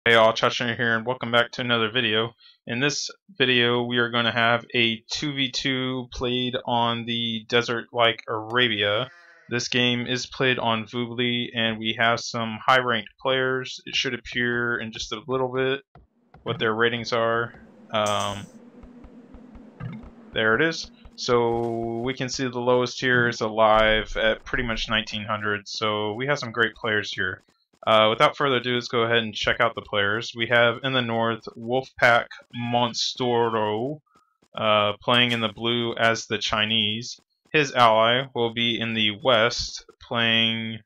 Hey all, Chachanator here, and welcome back to another video. In this video, we are going to have a 2v2 played on the desert like Arabia. This game is played on Voobly, and we have some high-ranked players. It should appear in just a little bit what their ratings are. There it is. So we can see the lowest here is alive at pretty much 1900, so we have some great players here. Without further ado, let's go ahead and check out the players. We have in the north WolfpackMONSTRO playing in the blue as the Chinese. His ally will be in the west playing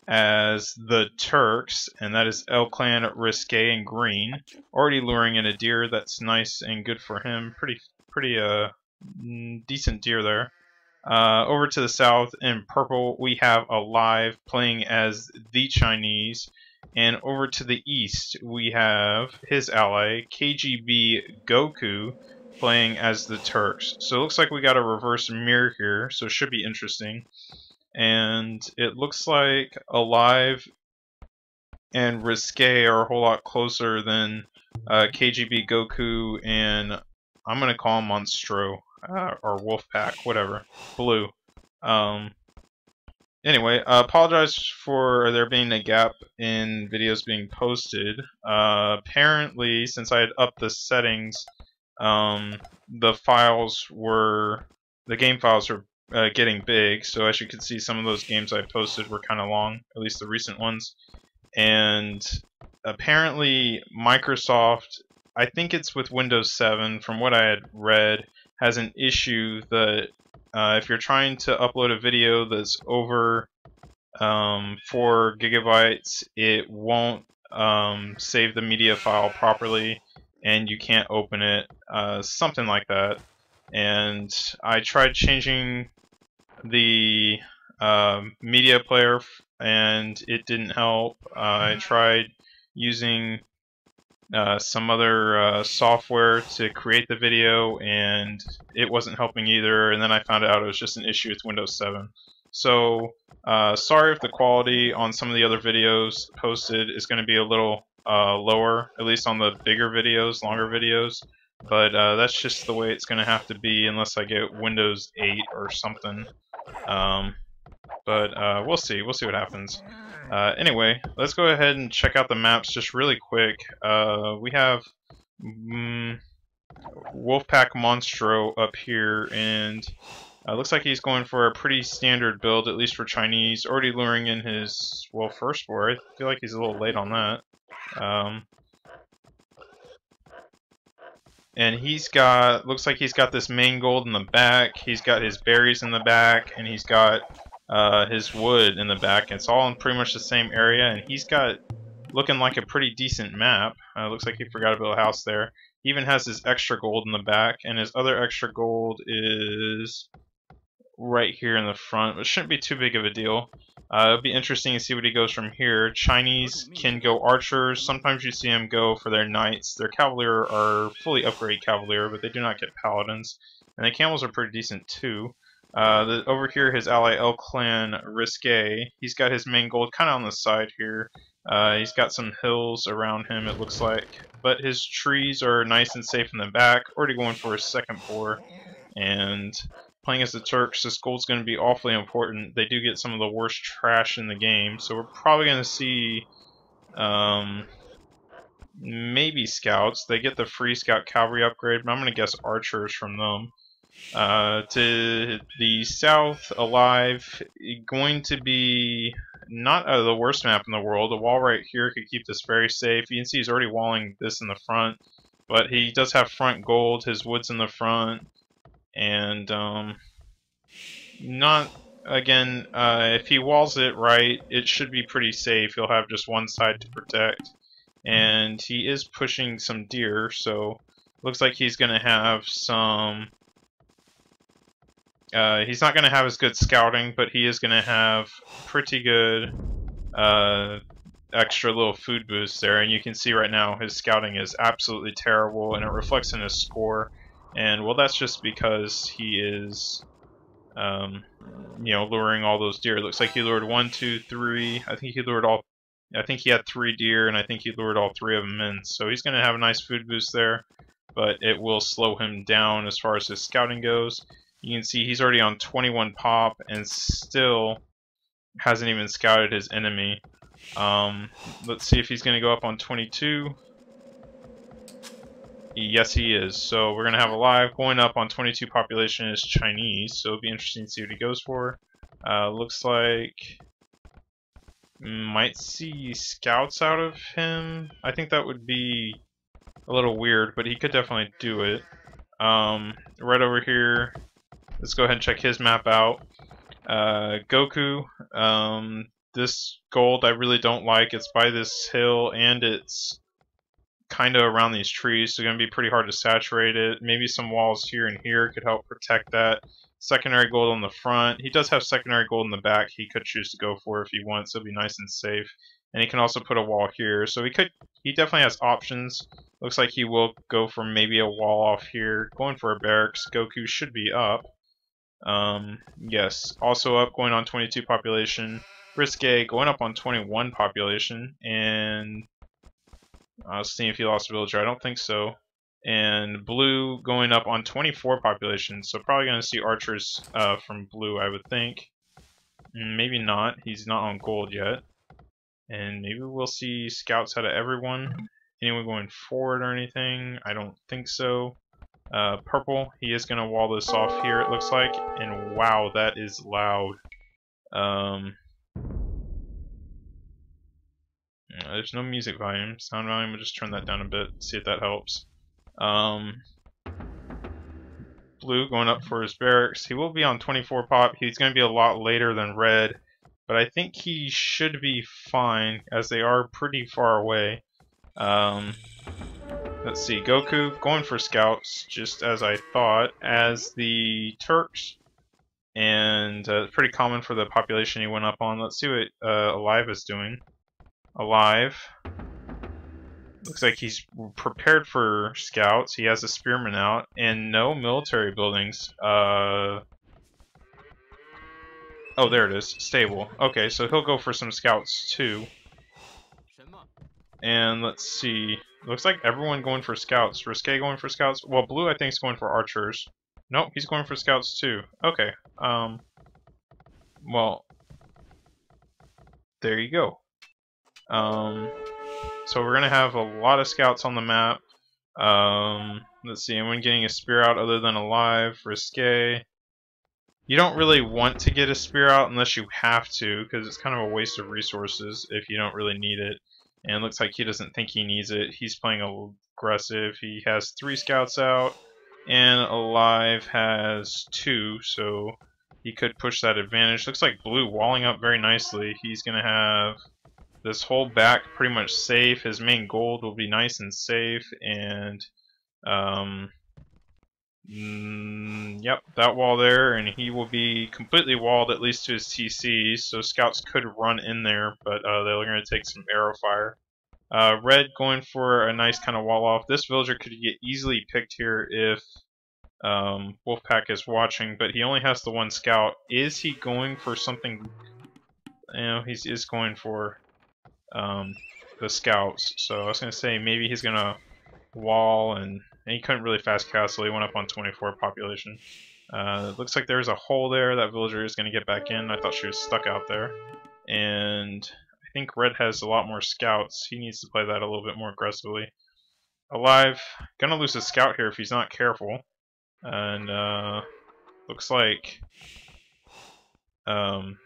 as the Turks, and that is El Clan Risque in green. Already luring in a deer. That's nice and good for him. Pretty decent deer there. Over to the south in purple we have Alive playing as the Chinese, and over to the east we have his ally KGB Goku playing as the Turks. So it looks like we got a reverse mirror here, so it should be interesting. And it looks like Alive and Risque are a whole lot closer than KGB Goku and I'm gonna call him Monstro. Or Wolfpack, whatever. Blue. Anyway, apologize for there being a gap in videos being posted. Apparently, since I had upped the settings, the game files were getting big. So as you can see, some of those games I posted were kind of long, at least the recent ones. And apparently, Microsoft, I think it's with Windows 7, from what I had read, has an issue that if you're trying to upload a video that's over 4 gigabytes, it won't save the media file properly and you can't open it, something like that. And I tried changing the media player and it didn't help. I tried using some other software to create the video and it wasn't helping either, and then I found out it was just an issue with Windows 7. So sorry if the quality on some of the other videos posted is going to be a little lower, at least on the bigger videos, longer videos, but that's just the way it's going to have to be unless I get Windows 8 or something. But we'll see what happens. Anyway, let's go ahead and check out the maps just really quick. We have WolfpackMONSTRO up here, and looks like he's going for a pretty standard build, at least for Chinese. Already luring in his, well, first boar. I feel like he's a little late on that. And he's got, looks like he's got this mangold in the back, he's got his berries in the back, and he's got his wood in the back. It's all in pretty much the same area, and he's got looking like a pretty decent map. Looks like he forgot to build a house there. He even has his extra gold in the back, and his other extra gold is right here in the front, which shouldn't be too big of a deal. It'll be interesting to see what he goes from here. Chinese can go archers. Sometimes you see them go for their knights. Their cavalier are fully upgraded cavalier, but they do not get paladins. And the camels are pretty decent too. Over here, his ally El Clan Risque, he's got his main gold kind of on the side here. He's got some hills around him, it looks like, but his trees are nice and safe in the back. Already going for his second boar, and playing as the Turks, this gold's going to be awfully important. They do get some of the worst trash in the game, so we're probably going to see maybe scouts. They get the free scout cavalry upgrade, but I'm going to guess archers from them. To the south, Alive, going to be not the worst map in the world. The wall right here could keep this very safe. You can see he's already walling this in the front, but he does have front gold. His wood's in the front, and not again. If he walls it right, it should be pretty safe. He'll have just one side to protect, and he is pushing some deer, so looks like he's going to have some. He's not going to have as good scouting, but he is going to have pretty good extra little food boost there. And you can see right now his scouting is absolutely terrible, and it reflects in his score. And well, that's just because he is, you know, luring all those deer. It looks like he lured 1, 2, 3. I think he lured all I think he had 3 deer, and I think he lured all 3 of them in. So he's going to have a nice food boost there, but it will slow him down as far as his scouting goes. You can see he's already on 21 pop and still hasn't even scouted his enemy. Let's see if he's going to go up on 22. Yes, he is. So we're going to have a live. Going up on 22 population is Chinese, so it'll be interesting to see what he goes for. Looks like... might see scouts out of him. I think that would be a little weird, but he could definitely do it. Right over here, let's go ahead and check his map out. Goku, this gold I really don't like. It's by this hill, and it's kind of around these trees, so it's going to be pretty hard to saturate it. Maybe some walls here and here could help protect that. Secondary gold on the front. He does have secondary gold in the back he could choose to go for if he wants. It'll be nice and safe. And he can also put a wall here. So he definitely has options. Looks like he will go for maybe a wall off here. Going for a barracks. Goku should be up. Yes. Also up, going on 22 population. Risque going up on 21 population. And I'll see if he lost a villager. I don't think so. And Blue going up on 24 population, so probably going to see archers from Blue, I would think. Maybe not, he's not on gold yet. And maybe we'll see scouts out of everyone. Anyone going forward or anything? I don't think so. Purple, he is going to wall this off here, it looks like. And wow, that is loud. There's no music volume. Sound volume, we'll just turn that down a bit, see if that helps. Blue going up for his barracks. He will be on 24 pop. He's going to be a lot later than Red, but I think he should be fine as they are pretty far away. Let's see, Goku going for scouts, just as I thought, as the Turks, and pretty common for the population he went up on. Let's see what Alive is doing. Alive. Looks like he's prepared for scouts. He has a spearman out and no military buildings. Oh, there it is. Stable. Okay, so he'll go for some scouts too. And let's see. Looks like everyone going for scouts. Risque going for scouts. Well, Blue I think is going for archers. Nope, he's going for scouts too. Okay. Well, there you go. So we're going to have a lot of scouts on the map. Let's see, anyone getting a spear out other than Alive? Risque. You don't really want to get a spear out unless you have to, because it's kind of a waste of resources if you don't really need it. And it looks like he doesn't think he needs it. He's playing aggressive. He has 3 scouts out, and Alive has 2, so he could push that advantage. Looks like Blue walling up very nicely. He's going to have this whole back pretty much safe. His main gold will be nice and safe, and yep, that wall there, and he will be completely walled at least to his TC, so scouts could run in there, but they're going to take some arrow fire. Red going for a nice kind of wall off. This villager could get easily picked here if Wolfpack is watching, but he only has the 1 scout. Is he going for something? You know, he is going for the scouts, so I was going to say maybe he's going to wall, and he couldn't really fast castle. He went up on 24 population. It looks like there's a hole there. That villager is going to get back in. I thought she was stuck out there. And I think Red has a lot more scouts. He needs to play that a little bit more aggressively. Alive. Gonna lose a scout here if he's not careful. And looks like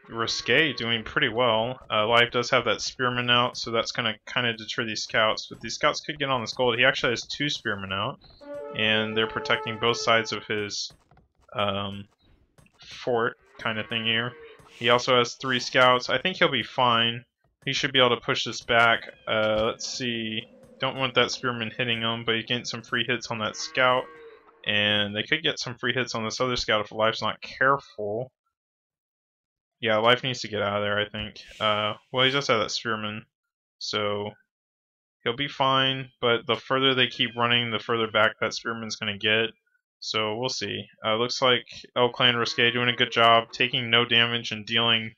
Risque doing pretty well. Alive does have that spearman out, so that's gonna kind of deter these scouts. But these scouts could get on this gold. He actually has 2 spearmen out, and they're protecting both sides of his fort kind of thing here. He also has 3 scouts. I think he'll be fine. He should be able to push this back. Let's see. Don't want that spearman hitting him, but he can get some free hits on that scout. And they could get some free hits on this other scout if Alive's not careful. Yeah, Life needs to get out of there, I think. Well, he just had that spearman, so he'll be fine, but the further they keep running, the further back that spearman's going to get. So we'll see. Looks like El Clan Risque doing a good job, taking no damage and dealing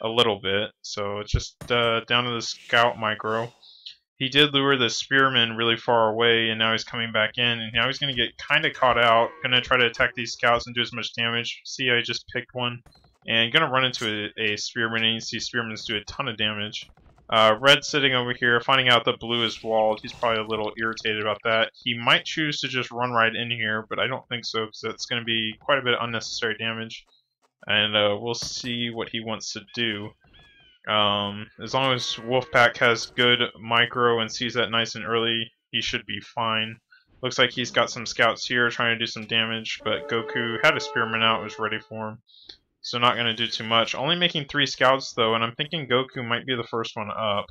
a little bit. So it's just down to the scout micro. He did lure the spearman really far away, and now he's coming back in, and now he's going to get kind of caught out. Going to try to attack these scouts and do as much damage. See, I just picked one. And going to run into a spearman, and you see spearmans do a ton of damage. Red sitting over here, finding out that blue is walled. He's probably a little irritated about that. He might choose to just run right in here, but I don't think so, because that's going to be quite a bit of unnecessary damage. And we'll see what he wants to do. As long as Wolfpack has good micro and sees that nice and early, he should be fine. Looks like he's got some scouts here trying to do some damage, but Goku had a spearman out, was ready for him. So not going to do too much. Only making 3 scouts though, and I'm thinking Goku might be the first one up.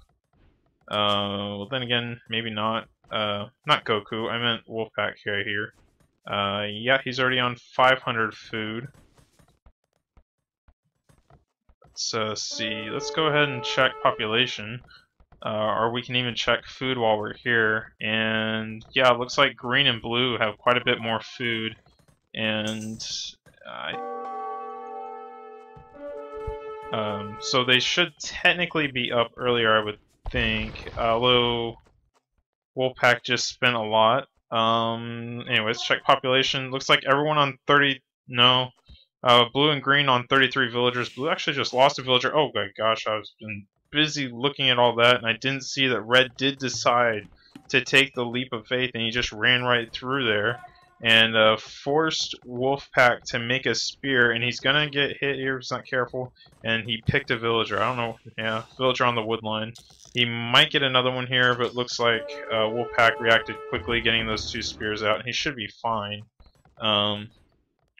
Well then again, maybe not. Not Goku, I meant Wolfpack here. Yeah, he's already on 500 food. Let's see, let's go ahead and check population, or we can even check food while we're here. And yeah, it looks like green and blue have quite a bit more food, and so they should technically be up earlier, I would think, although Wolfpack just spent a lot. Anyways, check population. Looks like everyone on 30, no. Blue and green on 33 villagers. Blue actually just lost a villager. Oh my gosh, I was been busy looking at all that, and I didn't see that Red did decide to take the leap of faith, and he just ran right through there and forced Wolfpack to make a spear, and he's gonna get hit here if he's not careful. And he picked a villager. I don't know. Yeah, villager on the wood line. He might get another one here, but it looks like Wolfpack reacted quickly, getting those 2 spears out, and he should be fine. Oh,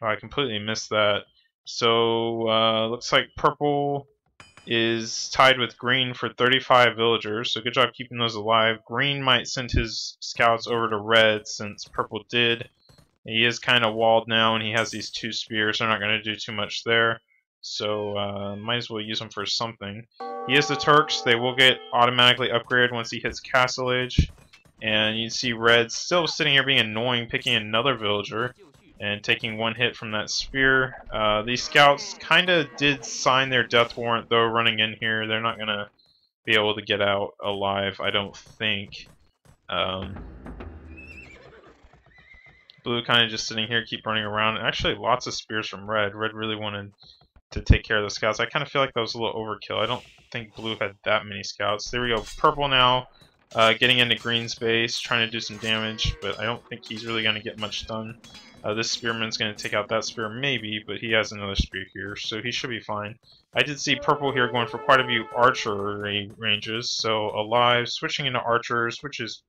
I completely missed that. So, looks like purple is tied with green for 35 villagers, so good job keeping those alive. Green might send his scouts over to red since purple did. He is kind of walled now, and he has these 2 spears. They're not going to do too much there, so might as well use them for something. He is the Turks. They will get automatically upgraded once he hits Castle Age. And you see red still sitting here being annoying, picking another villager and taking 1 hit from that spear. These scouts kind of did sign their death warrant, though, running in here. They're not going to be able to get out alive, I don't think. Blue kind of just sitting here, keep running around. Actually, lots of spears from red. Red really wanted to take care of the scouts. I kind of feel like that was a little overkill. I don't think blue had that many scouts. There we go. Purple now, getting into green's base, trying to do some damage, but I don't think he's really going to get much done. This spearman's going to take out that spear, maybe, but he has another spear here, so he should be fine. I did see purple here going for quite a few archery ranges, so alive, switching into archers, which is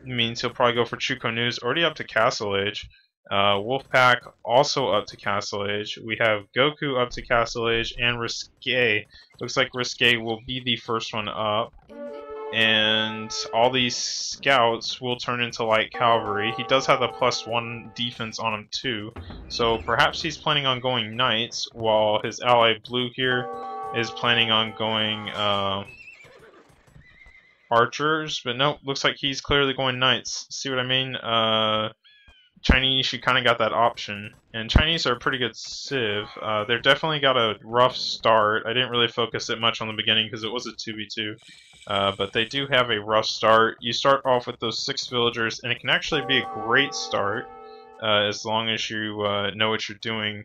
means he'll probably go for Chuko News, already up to Castle Age. Wolfpack also up to Castle Age. We have Goku up to Castle Age, and Risque. Looks like Risque will be the first one up. And all these scouts will turn into light cavalry. He does have the +1 defense on him too, so perhaps he's planning on going knights, while his ally blue here is planning on going archers. But nope, looks like he's clearly going knights. See what I mean? Chinese, you kind of got that option, and Chinese are a pretty good civ. They're definitely got a rough start. I didn't really focus it much on the beginning because it was a 2v2. But they do have a rough start. You start off with those 6 villagers, and it can actually be a great start as long as you know what you're doing.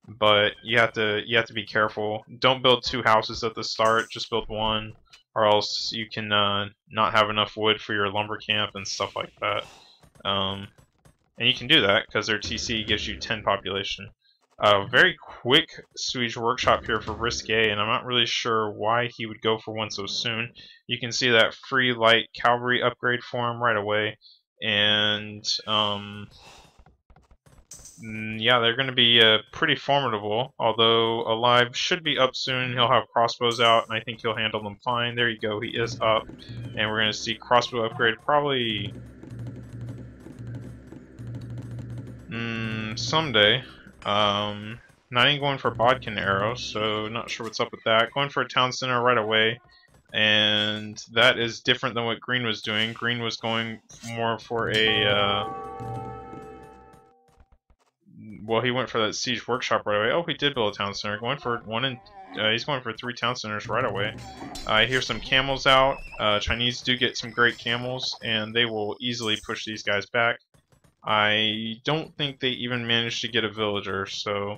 But you have to be careful. Don't build 2 houses at the start. Just build 1, or else you can not have enough wood for your lumber camp and stuff like that. And you can do that because their TC gives you 10 population. Very quick Swedish workshop here for Risque, and I'm not really sure why he would go for one so soon. You can see that free light cavalry upgrade for him right away, and yeah, they're going to be pretty formidable. Although alive should be up soon. He'll have crossbows out, and I think he'll handle them fine. There you go, he is up, and we're going to see crossbow upgrade probably someday. Not even going for Bodkin arrow, so not sure what's up with that. Going for a town center right away, and that is different than what Green was doing. Green was going more for a well, he went for that siege workshop right away. Oh, he did build a town center. Going for one and he's going for 3 town centers right away. I hear some camels out. Chinese do get some great camels, and they will easily push these guys back. I don't think they even managed to get a villager, so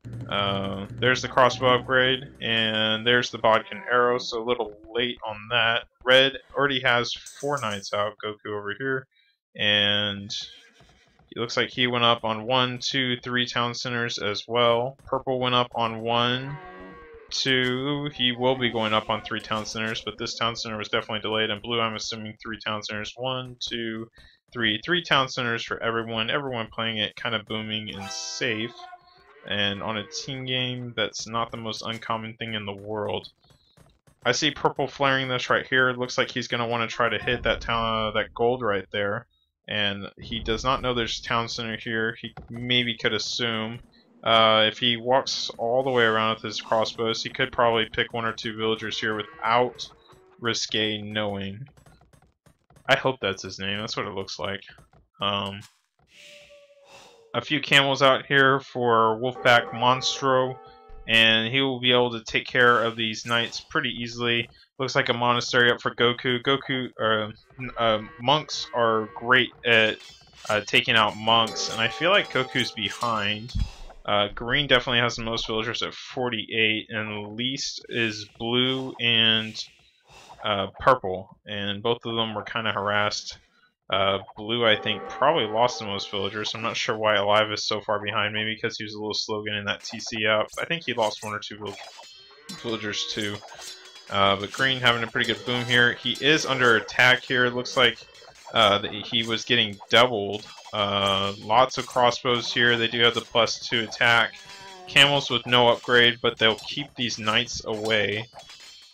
there's the crossbow upgrade, and there's the bodkin arrow, so a little late on that. Red already has 4 knights out, Goku over here, and it looks like he went up on 1, 2, 3 town centers as well. Purple went up on 1, 2. He will be going up on 3 town centers, but this town center was definitely delayed. And blue, I'm assuming 3 town centers. 1, 2, 3. 3 town centers for everyone. Everyone playing it kind of booming and safe. And on a team game, that's not the most uncommon thing in the world. I see purple flaring this right here. It looks like he's going to want to try to hit that that gold right there. And he does not know there's a town center here. He maybe could assume. If he walks all the way around with his crossbows, he could probably pick 1 or 2 villagers here without Risque knowing. I hope that's his name. That's what it looks like. A few camels out here for WolfpackMONSTRO, and he will be able to take care of these knights pretty easily. Looks like a monastery up for Goku. Monks are great at taking out monks, and I feel like Goku's behind. Green definitely has the most villagers at 48, and least is blue and purple, and both of them were kind of harassed. Blue, I think, probably lost the most villagers. I'm not sure why Alive is so far behind. Maybe because he was a little slow getting that TC out. I think he lost 1 or 2 villagers too. But Green having a pretty good boom here. He is under attack here. It looks like he was getting doubled. Lots of crossbows here. They do have the +2 attack. Camels with no upgrade, but they'll keep these knights away.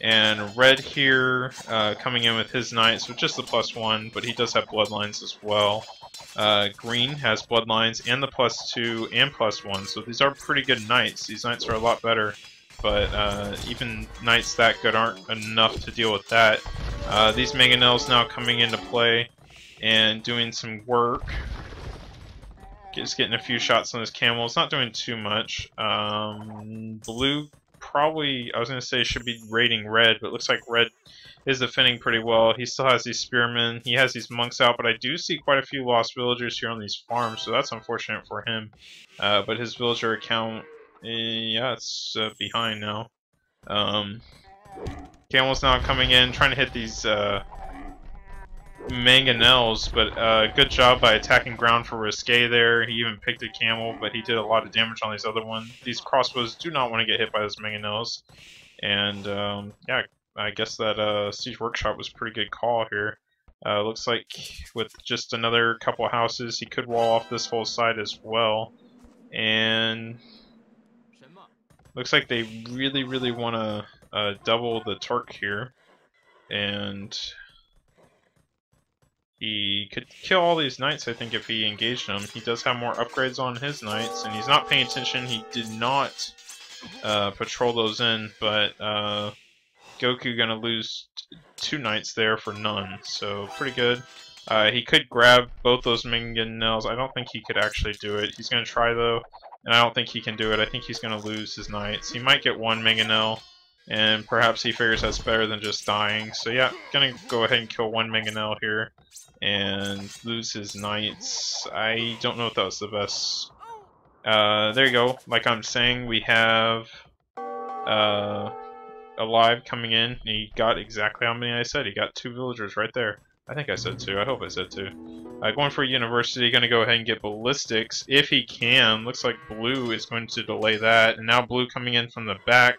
And Red here coming in with his knights with just the +1, but he does have bloodlines as well. Green has bloodlines and the +2 and +1, so these are pretty good knights. These knights are a lot better, but even knights that good aren't enough to deal with that. These mangonels now coming into play and doing some work. Just getting a few shots on his camels, not doing too much. Blue probably, I was going to say, should be raiding Red, but it looks like Red is defending pretty well. He still has these spearmen, he has these monks out, but I do see quite a few lost villagers here on these farms, so that's unfortunate for him. But his villager account, yeah, it's behind now. Camels now coming in, trying to hit these mangonels, but good job by attacking ground for Risque there. He even picked a camel, but he did a lot of damage on these other ones. These crossbows do not want to get hit by those mangonels, and yeah, I guess that siege workshop was a pretty good call here. Looks like with just another couple of houses, he could wall off this whole side as well, and looks like they really want to double the Turk here, and he could kill all these knights, I think, if he engaged them. He does have more upgrades on his knights, and he's not paying attention. He did not patrol those in, but Goku gonna lose 2 knights there for none, so pretty good. He could grab both those mangonels. I don't think he could actually do it. He's gonna try though, and I don't think he can do it. I think he's gonna lose his knights. He might get 1 mangonel, and perhaps he figures that's better than just dying. So yeah, gonna go ahead and kill 1 mangonel here and lose his knights. I don't know if that was the best. There you go. Like I'm saying, we have Alive coming in. He got exactly how many I said. He got 2 villagers right there. I think I said 2. I hope I said 2. Going for University, going to go ahead and get Ballistics if he can. Looks like Blue is going to delay that. And now Blue coming in from the back.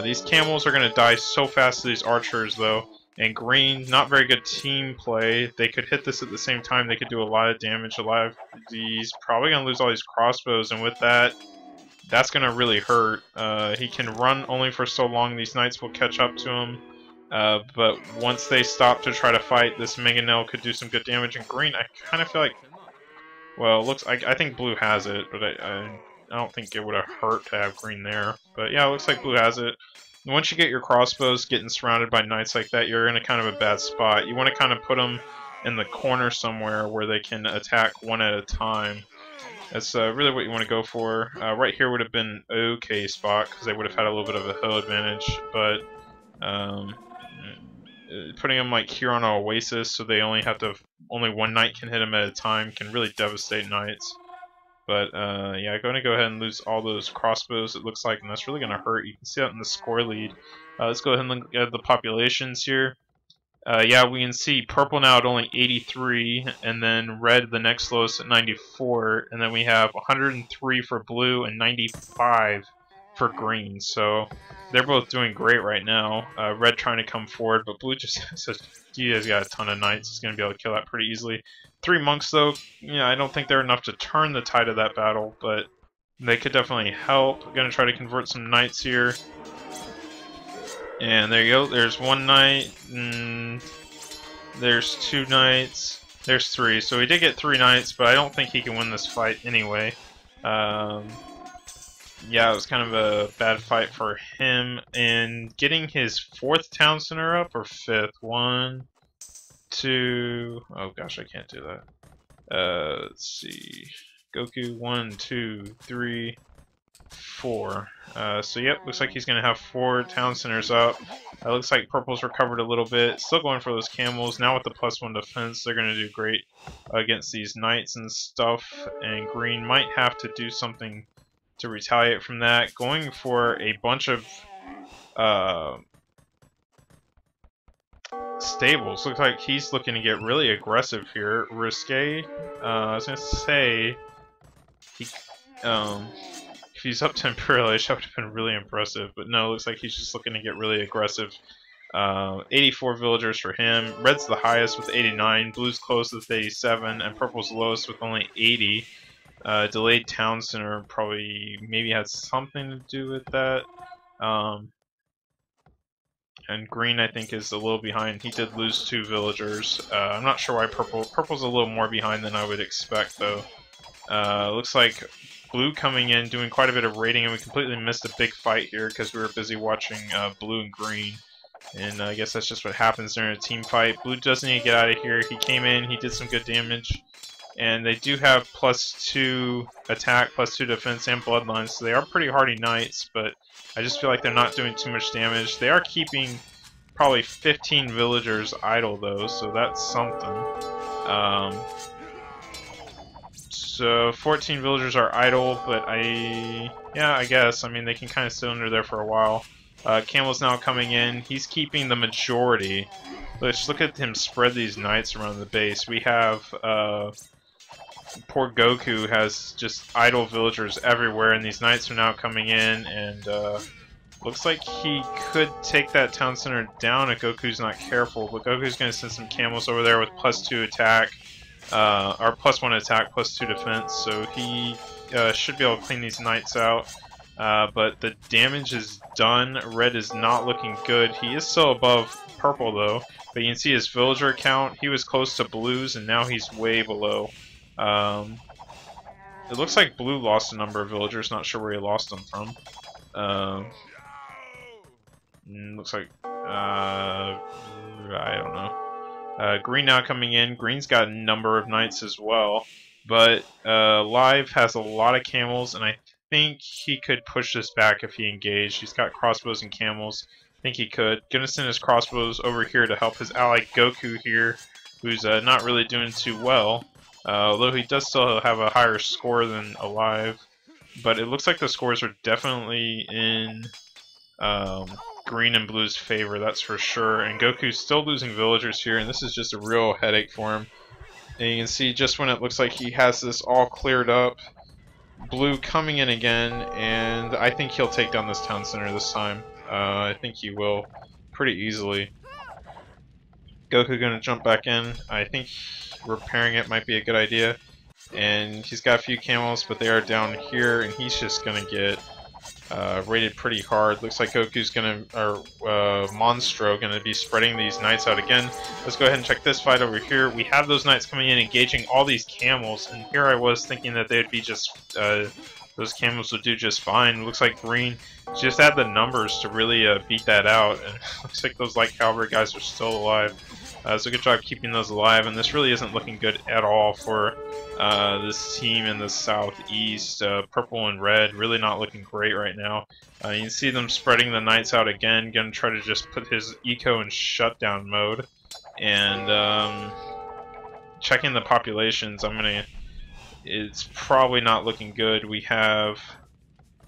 These camels are going to die so fast to these archers though. And Green, not very good team play. They could hit this at the same time. They could do a lot of damage. He's probably going to lose all these crossbows, and with that, that's going to really hurt. He can run only for so long. These knights will catch up to him. But once they stop to try to fight, this mangonel could do some good damage. And Green, I kind of feel like, well, I think Blue has it, but I don't think it would have hurt to have Green there. But yeah, it looks like Blue has it. Once you get your crossbows getting surrounded by knights like that, you're in a kind of a bad spot. You want to kind of put them in the corner somewhere where they can attack one at a time. That's really what you want to go for. Right here would have been an okay spot because they would have had a little bit of a hill advantage, but um, putting them like here on an oasis so they only one knight can hit them at a time can really devastate knights. But yeah, going to go ahead and lose all those crossbows, it looks like, and that's really going to hurt. You can see that in the score lead. Let's go ahead and look at the populations here. Yeah, we can see purple now at only 83, and then red the next lowest at 94, and then we have 103 for blue and 95 for green. So they're both doing great right now. Red trying to come forward, but blue just he has got a ton of knights. He's going to be able to kill that pretty easily. 3 monks though, yeah, I don't think they're enough to turn the tide of that battle, but they could definitely help. Going to try to convert some knights here. And there you go, there's 1 knight, and there's 2 knights, there's 3. So he did get 3 knights, but I don't think he can win this fight anyway. Yeah, it was kind of a bad fight for him. And getting his 4th town center up, or 5th? 1, 2... Oh gosh, I can't do that. Let's see... Goku, 1, 2, 3... 4. So yep, looks like he's going to have 4 town centers up. Looks like purple's recovered a little bit. Still going for those camels. Now with the +1 defense, they're going to do great against these knights and stuff. And green might have to do something to retaliate from that. Going for a bunch of stables. Looks like he's looking to get really aggressive here. Risque. I was going to say... If he's up to Imperial Age, that would have been really impressive. But no, looks like he's just looking to get really aggressive. 84 villagers for him. Red's the highest with 89. Blue's close with 87. And purple's lowest with only 80. Delayed town center probably maybe had something to do with that. And green, I think, is a little behind. He did lose 2 villagers. I'm not sure why purple's a little more behind than I would expect, though. Looks like blue coming in, doing quite a bit of raiding, and we completely missed a big fight here because we were busy watching blue and green. And I guess that's just what happens during a team fight. Blue doesn't need to get out of here. He came in, he did some good damage. And they do have +2 attack, +2 defense, and bloodlines, so they are pretty hardy knights, but I just feel like they're not doing too much damage. They are keeping probably 15 villagers idle, though, so that's something. So 14 villagers are idle, but I guess. I mean, they can kind of sit under there for a while. Camel's now coming in. He's keeping the majority. Let's look at him spread these knights around the base. We have, poor Goku has just idle villagers everywhere, and these knights are now coming in, and looks like he could take that town center down if Goku's not careful, but Goku's going to send some camels over there with +2 attack. Or +1 attack, +2 defense, so he should be able to clean these knights out. But the damage is done. Red is not looking good. He is still above purple, though. But you can see his villager count. He was close to blues, and now he's way below. It looks like blue lost a number of villagers. Not sure where he lost them from. Looks like... I don't know. Green now coming in. Green's got a number of knights as well, but Live has a lot of camels, and I think he could push this back if he engaged. He's got crossbows and camels. I think he could. Gonna send his crossbows over here to help his ally Goku here, who's not really doing too well, although he does still have a higher score than Alive. But it looks like the scores are definitely in green and blue's favor, that's for sure. And Goku's still losing villagers here, and this is just a real headache for him. And you can see just when it looks like he has this all cleared up, blue coming in again, and I think he'll take down this town center this time. I think he will pretty easily. Goku gonna jump back in. I think repairing it might be a good idea. And he's got a few camels, but they are down here, and he's just gonna get rated pretty hard. Looks like Goku's gonna, or Monstro, gonna be spreading these knights out again. Let's go ahead and check this fight over here. We have those knights coming in, engaging all these camels, and here I was thinking that they'd be just, those camels would do just fine. Looks like green just had the numbers to really beat that out, and looks like those light cavalry guys are still alive. So good job keeping those alive, and this really isn't looking good at all for this team in the southeast. Purple and red really not looking great right now. You can see them spreading the knights out again, gonna try to just put his eco in shutdown mode, and checking the populations. It's probably not looking good. We have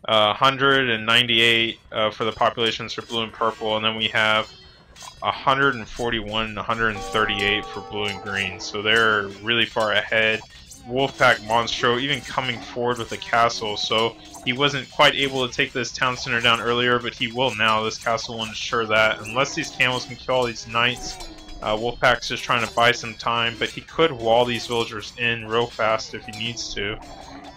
198 for the populations for blue and purple, and then we have 141 and 138 for blue and green, so they're really far ahead. WolfpackMONSTRO even coming forward with a castle, so he wasn't quite able to take this town center down earlier, but he will now. This castle will ensure that. Unless these camels can kill all these knights, Wolfpack's just trying to buy some time, but he could wall these villagers in real fast if he needs to.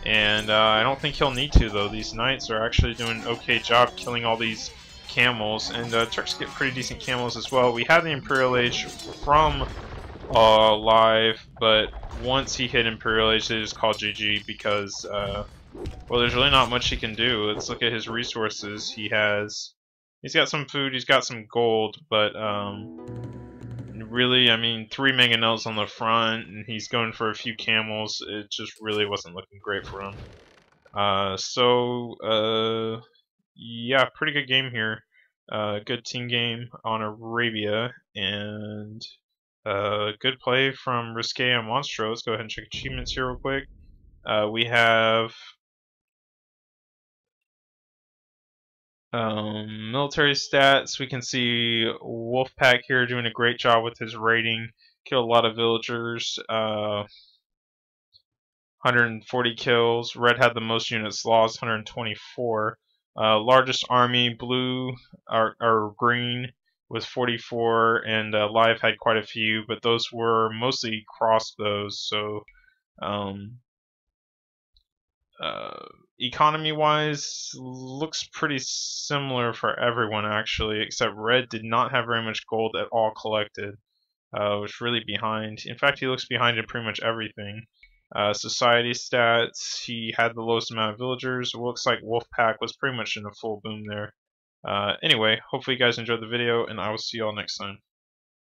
And I don't think he'll need to, though. These knights are actually doing an okay job killing all these camels, and Turks get pretty decent camels as well. We had the Imperial Age from live, but once he hit Imperial Age, they just called GG because, well, there's really not much he can do. Let's look at his resources. He's got some food, he's got some gold, but really, I mean, 3 mangonels on the front, and he's going for a few camels. It just really wasn't looking great for him. Yeah, pretty good game here. Good team game on Arabia, and good play from Risque and Monstro. Let's go ahead and check achievements here real quick. We have military stats. We can see Wolfpack here doing a great job with his raiding. Killed a lot of villagers. 140 kills. Red had the most units lost, 124. Largest army, blue or green with 44, and live had quite a few, but those were mostly crossbows. So economy-wise, looks pretty similar for everyone actually, except red did not have very much gold at all collected. Was really behind. In fact, he looks behind in pretty much everything. Society stats, he had the lowest amount of villagers. It looks like Wolfpack was pretty much in a full boom there. Anyway, hopefully you guys enjoyed the video, and I will see you all next time.